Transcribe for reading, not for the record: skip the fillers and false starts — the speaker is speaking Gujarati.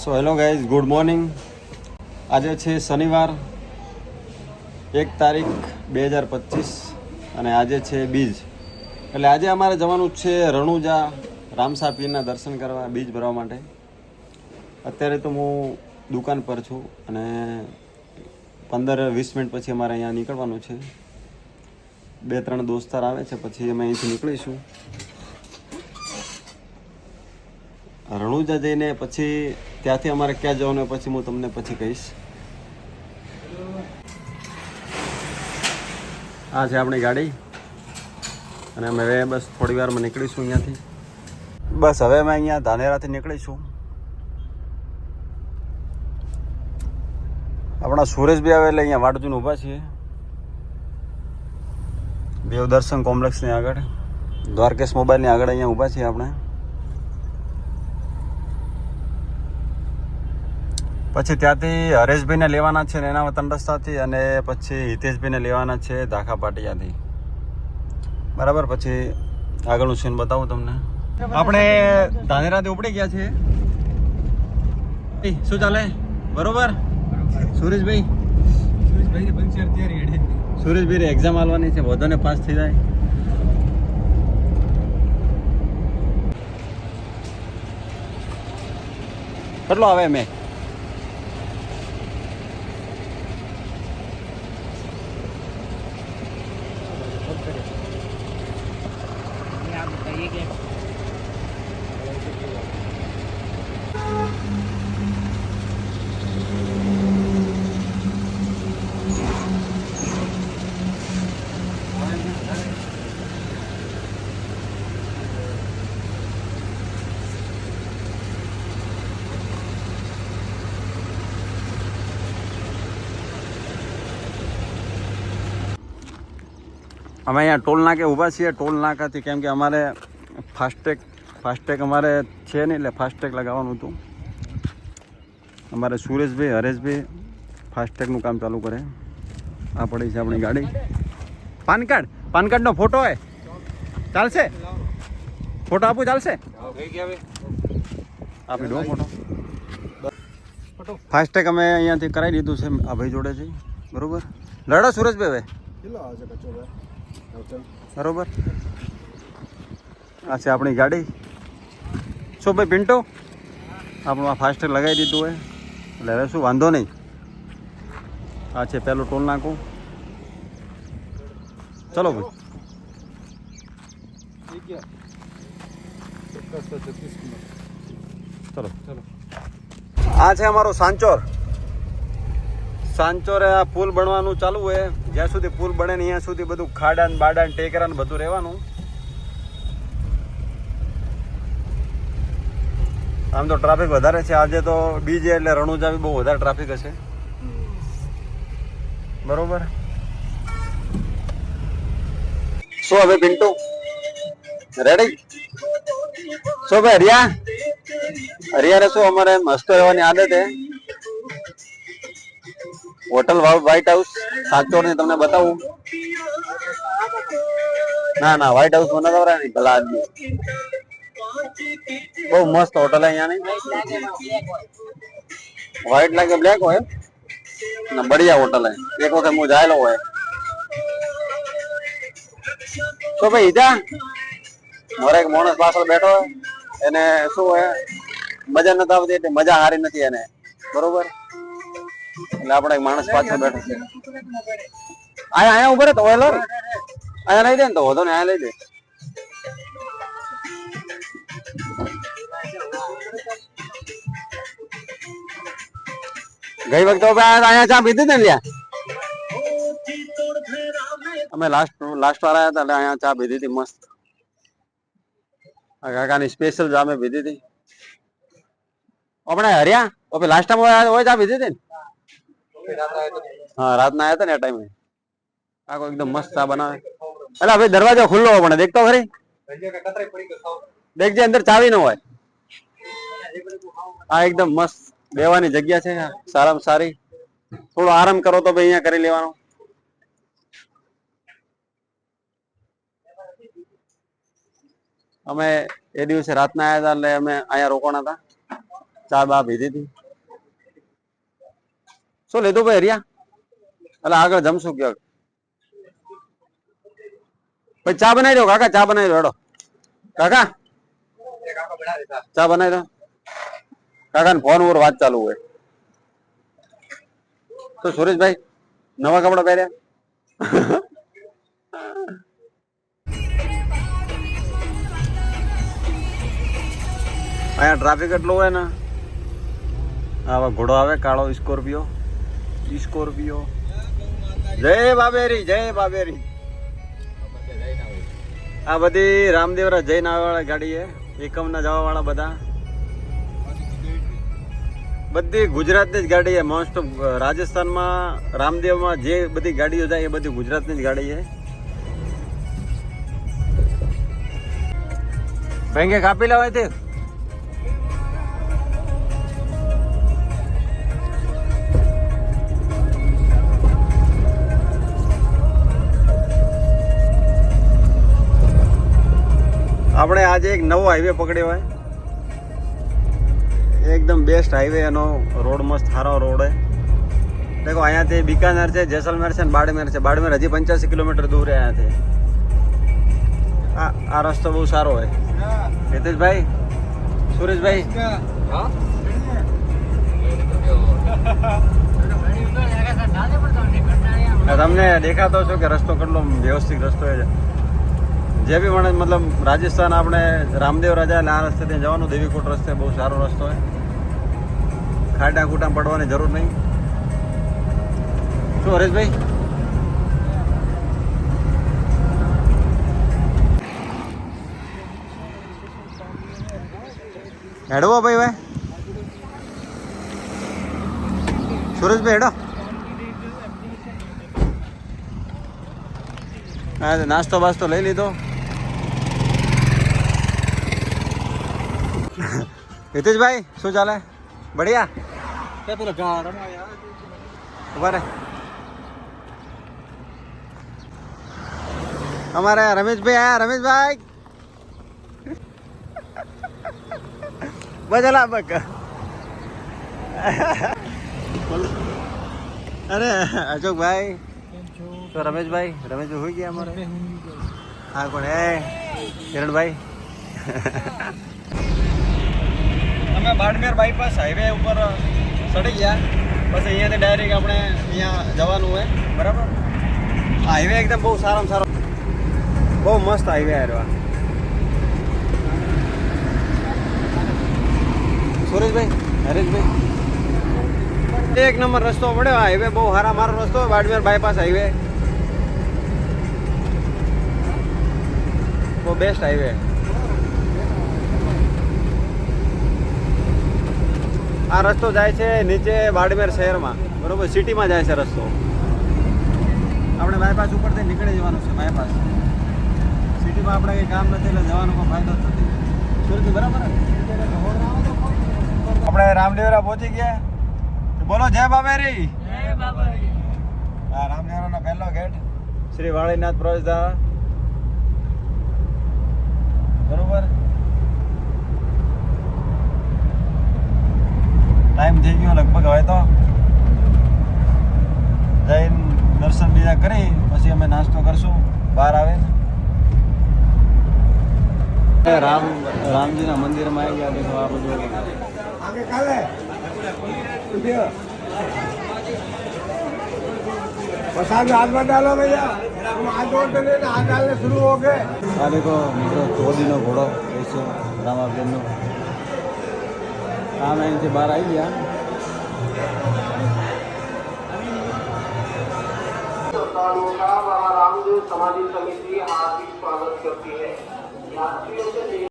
So hello guys, good morning. આજે છે શનિવાર 1 તારીખ 2025 અને આજે છે બીજ. એટલે આજે અમારે જવાનું છે રણુજા રામસા પીરના દર્શન કરવા, બીજ ભરવા માટે. અત્યારે તો હું દુકાન પર છું અને 15-20 મિનિટ પછી અમારે અહીંયા નીકળવાનું છે. 2-3 દોસ્તાર આવે છે, પછી અમે અહીંથી નીકળીશું. રણુજા જઈને પછી ત્યાંથી અમારે ક્યાં જવાનું પછી હું તમને પછી કહીશ. આ છે આપણી ગાડી અને અમે હવે બસ થોડી વારમાં નીકળીશું અહીંયાથી. બસ હવે અમે અહીંયા ધાનેરાથી નીકળીશું. આપણા સુરેશભાઈ આવે એટલે અહીંયા વાટ જોઈને ઊભા છીએ. દેવદર્શન કોમ્પ્લેક્સની આગળ, દ્વારકેશ મોબાઈલની આગળ અહીંયા ઊભા છીએ આપણે. પછી ત્યાંથી હરેશભાઈને લેવાના છે એના વતન રસ્તાથી, અને પછી હિતેશભાઈને લેવાના છે ધાખા પાટિયાથી. બરાબર, પછી આગળનું સીન બતાવું તમને. આપણે ધાનેરાથી ઉપડી ગયા છીએ. શું ચાલે? બરોબર સુરેશભાઈ? સુરેશભાઈ એક્ઝામ આલવાની છે, બધાને પાસ થઈ જાય. કેટલો આવે મેં? અમે અહીંયા ટોલ નાકે ઊભા છીએ. ટોલ નાકાથી, કેમ કે અમારે ફાસ્ટેગ અમારે છે નહીં, એટલે ફાસ્ટેગ લગાવવાનું હતું. અમારે સુરેશભાઈ હરેશભાઈ ફાસ્ટેગનું કામ ચાલુ કરે. આ પડી છે આપણી ગાડી. પાન કાર્ડનો ફોટો હોય ચાલશે? ફોટો આપું ચાલશે? આપી દો ફોટો. ફાસ્ટેગ અમે અહીંયાથી કરાવી દીધું છે આ ભાઈ જોડે છે. બરોબર, લડો સુરેશભાઈ. હવે બરોબર, આ છે આપણી ગાડી. શું ભાઈ પિન્ટો, આપણું આ ફાસ્ટેગ લગાવી દીધું હોય એટલે હવે શું વાંધો નહીં. આ છે પહેલું ટોલ નાકું. ચલો ભાઈ. ચલો આ છે અમારો સાંચોર. સાંચોરે આ પુલ બનવાનું ચાલુ હોય. જ્યાં સુધી પુલ બને ને ત્યાં સુધી બધું ખાડા ને બાડા ને ટેકરા ને બધું રહેવાનું. આમ તો ટ્રાફિક વધારે છે આજે તો બીજે, એટલે રણુજા બી બહુ વધારે ટ્રાફિક હશે. બરોબર. શું હવે પિન્ટુ રેડી? શું ભાઈ હરિયાને શું અમારે મસ્ત રહેવાની આદત છે. હોટલ વ્હાઈટ હાઉસ સાચોર ની તમને બતાવું. ના વ્હાઈટ હાઉસ મને ખબર નહીં. ભલા આદમી, બહુ મસ્ત હોટલ અહીંયાની. વ્હાઈટ લાગે બ્લેક હોય ને, બઢિયા હોટલ હે. એક વખત હું જાયેલો હોય. તો ભાઈ ઈજા મારે એક માણસ પાછળ બેઠો હોય, એને શું હોય મજા નથી આવતી, એટલે મજા હારી નથી એને. બરોબર, એટલે આપણે એક માણસ પાછળ બેઠો છે. અહીંયા ઉભો રહે તો ઓયલો અહીંયા લઈ દે ને તો વધો ને, અહીંયા લઈ દે. ગઈ વખતે અહીંયા ચા પીધી ને લ્યા. અમે લાસ્ટ વાર આવ્યા હતા એટલે અહીંયા ચા પીધી હતી મસ્ત. કાકાની સ્પેશિયલ ચા અમે પીધી હતી. આપણે હરિયા ઓપે લાસ્ટ ટાઈમ હોય ચા પીધી હતી ને? હા, રાતના આવ્યા હતા ને આ ટાઈમે. કાકો એકદમ મસ્ત ચા બનાવે. એટલે ભાઈ દરવાજો ખુલ્લો હોય પણ દેખતો ખરી. દેખજે અંદર ચાવી ન હોય. આ એકદમ મસ્ત બેવાની જગ્યા છે, સારામાં સારી. થોડો આરામ કરો તો ભાઈ અહીંયા કરી લેવાનો. અમે એ દિવસે રાતના આવ્યા હતા એટલે અમે અહીંયા રોકાણા હતા. ચા બા પીધી હતી. શું લીધું ભાઈ હરિયા? એટલે આગળ જમશું ક્યાંક. ભાઈ ચા બનાવી દો કાકા, ચા બનાવી દો. હેડો કાકા ચા બનાવી દો. કાકા ને ફોન ઉપર વાત ચાલુ હોય. તો સુરેશભાઈ નવા કપડા પહેર્યા? અહીંયા ટ્રાફિક એટલું હોય ને. આવા ઘોડો આવે કાળો સ્કોર્પિયો. જય બાબેરી, જય બાબેરી. આ બધી રામદેવરા જૈન આવવા વાળા ગાડી છે. એકમ ના જવા વાળા બધા બધી ગુજરાતની જ ગાડી છે. મોસ્ટ ઓફ રાજસ્થાનમાં રામદેવમાં જે બધી ગાડીઓ જાય એ બધી ગુજરાતની જ ગાડી છે. ભેંગે કાપી લેવાય તે. આપણે આજે એક નવો હાઈવે પકડ્યો હોય. એકદમ બેસ્ટ હાઈવે. એનો રોડ મસ્ત સારો રોડ है. देखो અહીંયાથી બીકાનેર છે, જેસલમેર છે, બાડમેર છે. બાડમેર હજી 85 કિલોમીટર દૂર है અહીંયાથી. આ રસ્તો બહુ સારો હોય. હિતેશભાઈ, સુરેશભાઈ, તમને દેખાતો છો કે રસ્તો કેટલો વ્યવસ્થિત રસ્તો છે. જે બી મને મતલબ રાજસ્થાન આપણે રામદેવ રાજા એટલે આ રસ્તે ત્યાં જવાનું. દેવીકોટ રસ્તે બહુ સારો રસ્તો હોય. ખાડા ખૂટા પડવાની જરૂર નહીં. શું હરેશભાઈ? હેડવો ભાઈ ભાઈ. સુરેશભાઈ હેડો. હા નાસ્તો બાસ્તો લઈ લીધો. હિતેશભાઈ શું ચાલે? બઢિયા. ઉભા અમારે રમેશભાઈ આયા. રમેશભાઈ બજલા બક. અરે અશોકભાઈ તો રમેશભાઈ હોઈ ગયા અમારે. હા કોણ હે? કિરણભાઈ. અમે બાડમેર બાયપાસ હાઈવે ઉપર ચડી ગયા. પછી અહીંયાથી ડાયરેક્ટ આપણે અહીંયા જવાનું હોય. બરાબર. હાઈવે એકદમ બહુ સારામાં સારો, બહુ મસ્ત હાઈવે આવ્યો. સુરેશભાઈ, હરેશભાઈ, એક નંબર રસ્તો પડ્યો. હાઈવે બહુ સારા મારો રસ્તો. બાડમેર બાયપાસ હાઈવે બહુ બેસ્ટ હાઈવે. આ રસ્તો જાય છે નીચે બાડમેર શહેરમાં. બરોબર, સિટીમાં જાય છે રસ્તો. આપણે બાયપાસ ઉપરથી નીકળી જવાનું છે. બાયપાસ સિટીમાં આપણે કંઈ કામ નથી એટલે જવાનો કોઈ ફાયદો જ નથી. સુરત બરાબર. આપણે રામદેવરા પહોંચી ગયા. બોલો જય બાબેરી. હા, રામદેવરાનો પહેલો ગેટ શ્રી વાળીનાથ પ્રવેશદ્વાર. બરોબર. ટાઈમ થઈ ગયો લગભગ. હવે તો જઈને દર્શન બીજા કરી પછી અમે નાસ્તો કરશું બહાર આવે. રામજીના મંદિરમાં આવી ગયા. દેખો આ બધું हाथ मत डालो भैया, हाथ जोड़ते नहीं, हाथ डालने शुरू हो गए. આ દેખો મિત્રો ધોધીનો ઘોડો છે રામાબેનનો. આમ અહીંથી બહાર આવી ગયા. रामदेव समाधि समिति हार्दिक स्वागत करती है यात्रियों से.